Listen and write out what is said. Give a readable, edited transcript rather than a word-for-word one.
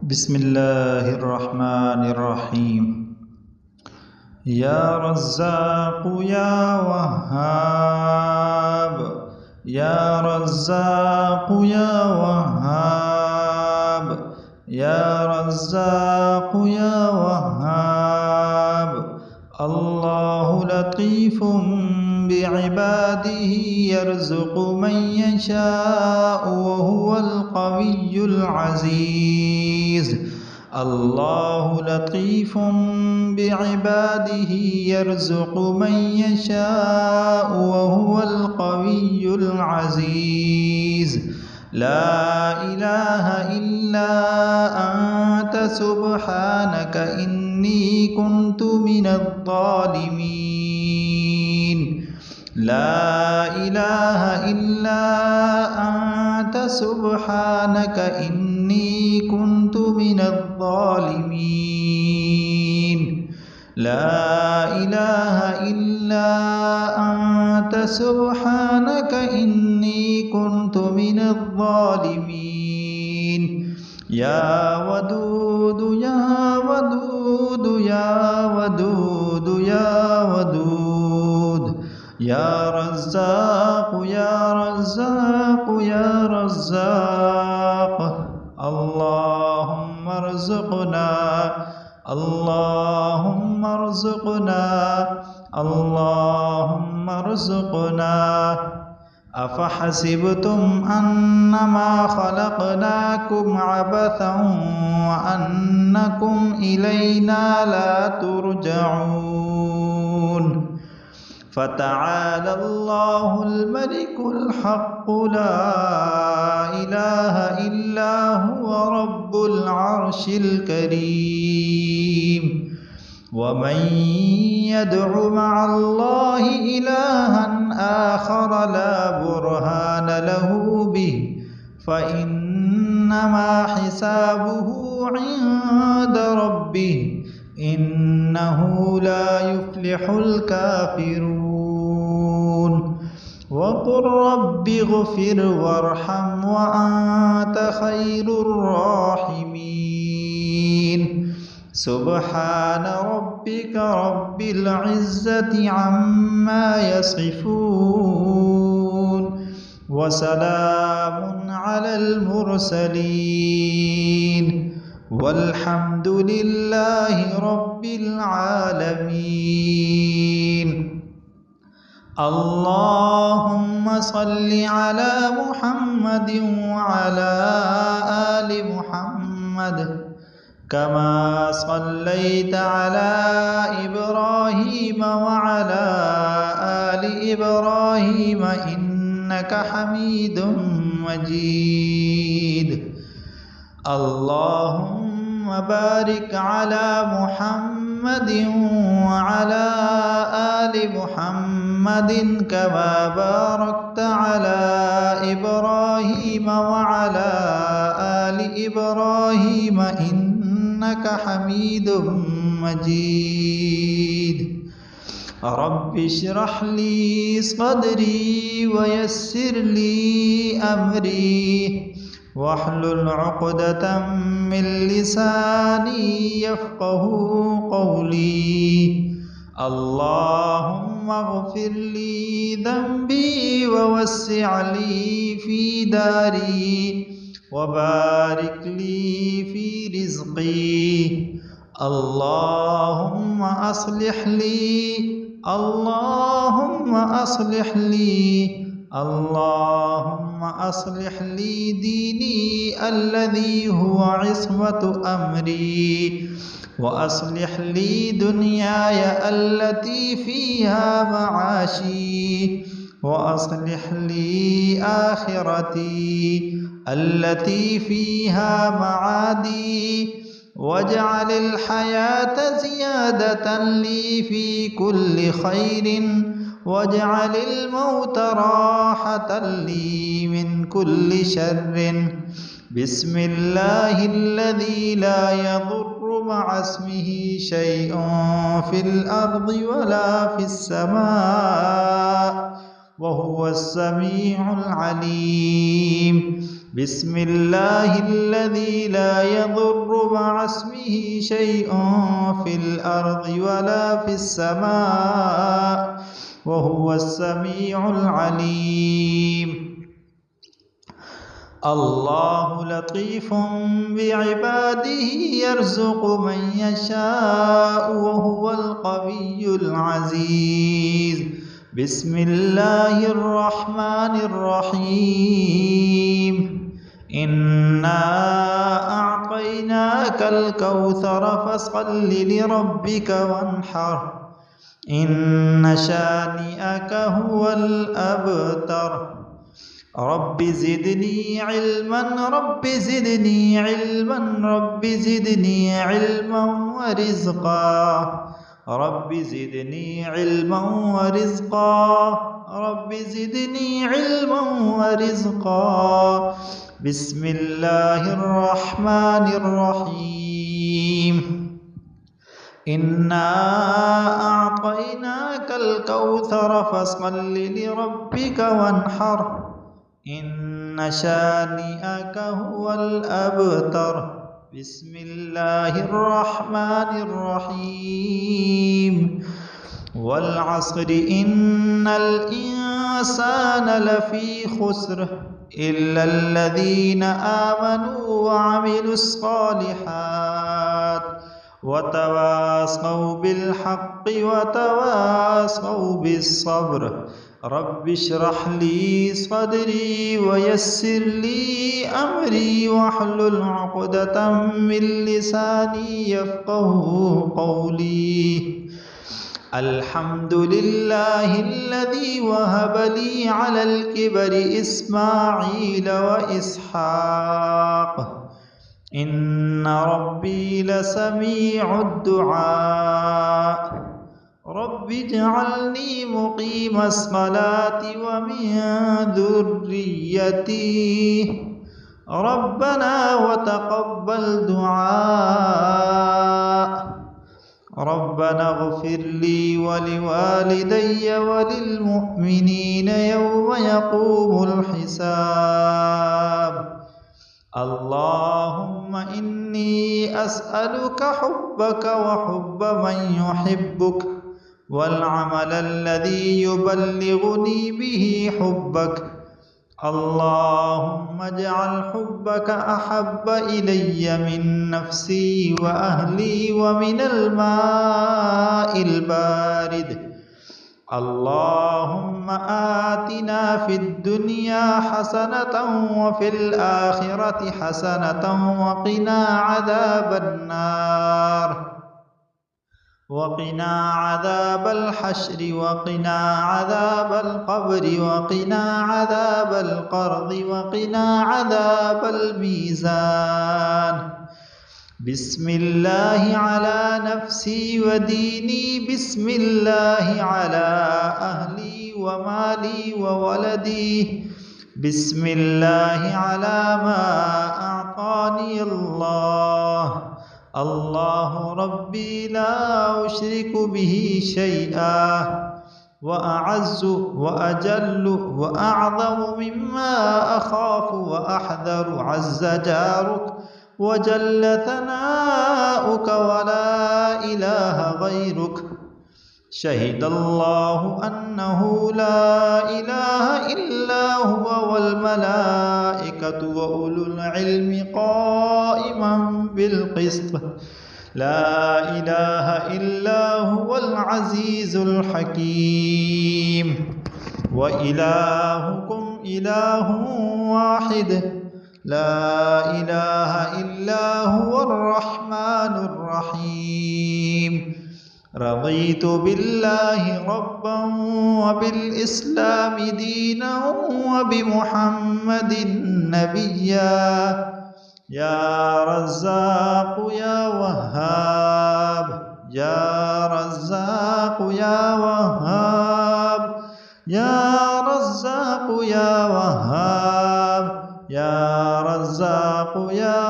बिस्मिल्लाहिर्रहमानिर्रहीम। या रज़्ज़ाक़ु या वहाब, या रज़्ज़ाक़ु या वहाब, या रज़्ज़ाक़ु या वहाब। अल्लाहु लतीफ़ुम बिइबादिही यर्ज़ुक़ु मन यशाअु व हुवल क़वियुल अज़ीज़। अल्लाहु लतीफ़ुम बिइबादिही यर्ज़ुक़ु मन यशाअु व हुवल क़वियुल अज़ीज़। ला इलाहा इल्ला अंत सुब्हानक इन्नी कुन्तु मिनज़्ज़ालिमीन। ला इलाहा इल्ला अंत सुब्हानक इन्नी कुन्तु मिनज़्ज़ालिमीन। ला इलाहा इल्ला अंत सुब्हानक इन्नी कुन्तु मिनज़्ज़ालिमीन। या वदूद या वदूद या वदूद या वदूद। या रज़्ज़ाक़ या रज़्ज़ाक़ या रज़्ज़ाक़। अल्लाहुम्मा अर्ज़ुक़ना, अल्लाहुम्मा अर्ज़ुक़ना, अल्लाहुम्मा अर्ज़ुक़ना। अफ़हसिबतुम अन्नमा ख़लक़नाकुम अबथन व अन्नकुम इलैना ला तुरजऊन। फ़तआला अल्लाहुल मलिकुल हक़्क़ु ला इलाहा इल्ला हुवा रब्बुल अर्शिल करीम। वमन यदअु मअल्लाहि इलाहन आखर ला बुरहान लहू बिहि फ़इन्नमा हिसाबुहु इंद रब्बिहि इन्नहु ला युफ्लिहुल काफ़िरून। वक़ुल रब्बि ग़फिर वरहम व अन्त खैरुर राहिमीन। सुब्हान रब्बिका रब्बिल इज़्ज़ति अम्मा यसिफ़ून व सलामुन अलल मुरसलीन वल्हम्दुलिल्लाहि रब्बिल आलमीन। अल्लाहुम्मा सल्लि अला मुहम्मदिन व अला आलि मुहम्मद कमा सल्लैता अला इब्राहीम व अला आलि इब्राहीम इन्नका हमीदुम मजीद। अल्लाहुम्मा बारिक अला मुहम्मदिन व अला आलि मुहम्मदिन कमा बारकता अला इब्राहीम व अला आलि इब्राहीम इन्नका हमीदुम मजीद। रब्बि इश्रह ली सदरी व यस्सिर ली अमरी वहलुल उक़दतम मिन लिसानी यफ़क़हू क़ौली। अल्लाहुम्मा अग़फ़िर ली ज़ंबी व वस्सिअ ली फ़ी दारी व बारिक ली फ़ी रिज़्क़ी। अल्लाहुम्मा अस्लिह ली, अल्लाहुम्मा अस्लिह ली, अल्लाहुम्मा अस्लिह ली दीनी अल्लज़ी हुवा इस्मतु अमरी व अस्लिह ली दुनियाय अल्लती फ़ीहा मआशी व अस्लिह ली आखिरती अल्लती फ़ीहा मआदी वजअलिल हयात ज़ियादतन ली फ़ी कुल्लि खैरिन वजअलिल मौत राहतन ली मिन कुल्लि शर्रिन। बिस्मिल्लाहिल्लज़ी ला यदुर्रु मअ इस्मिही शैउन फ़िल अर्दि वला फ़िस समा व हुवस समीउल अलीम। بسم الله الذي لا يضر مع اسمه شيء في الأرض ولا في السماء وهو السميع العليم. الله لطيف بعباده يرزق من يشاء وهو القوي العزيز. بسم الله الرحمن الرحيم. إنا أعطيناك الكوثر فصل لربك وانحر إن شانئك هو الأبتر. رب زدني علما رب زدني علما رب زدني علما ورزقا رب زدني علما ورزقا رب زدني علما ورزقا. بسم الله الرحمن الرحيم. إنا أعطيناك الكوثر فصل لربك وانحر إن شانئك هو الأبتر. بسم الله الرحمن الرحيم. والعصر إن الإنسان لفي خسر إلا الذين آمنوا وعملوا الصالحات وتواصوا بالحق وتواصوا بالصبر. رب اشرح لي صدري ويسر لي أمري واحلل عقدة من لساني يفقه قولي. الحمد لله الذي وهب لي على الكبر إسماعيل وإسحاق إن ربي لسميع الدعاء. رب اجعلني مقيم الصلاة ومن ذريتي ربنا وتقبل دعاء. ربنا اغفر لي ولوالدي وللمؤمنين يوم يقوم الحساب. اللهم إني أسألك حبك وحب من يحبك والعمل الذي يبلغني به حبك. اللهم اجعل حبك أحب إلي من نفسي وأهلي ومن الماء البارد. اللهم آتنا في الدنيا حسنة وفي الآخرة حسنة وقنا عذاب النار وقنا عذاب الحشر وقنا عذاب القبر وقنا عذاب القرض وقنا عذاب الميزان. بسم الله على نفسي وديني. بسم الله على أهلي ومالي وولدي. بسم الله على ما أعطاني الله. الله ربي لا أشرك به شيئا وأعز وأجل وأعظم مما أخاف وأحذر. عز جارك وجل ثناؤك ولا إله غيرك. شهد الله أنه لا إله إلا هو والملائكة وأولو العلم قائما بالقسط. لا إله إلا هو العزيز الحكيم. وإلهكم إله واحد لا إله إلا هو الرحمن الرحيم. رضيت بالله ربا وبالإسلام دينا وبمحمد نبيا. يا رزاق يا وهاب يا رزاق يا وهاب يا رزاق يا وهاب يا رزاق يا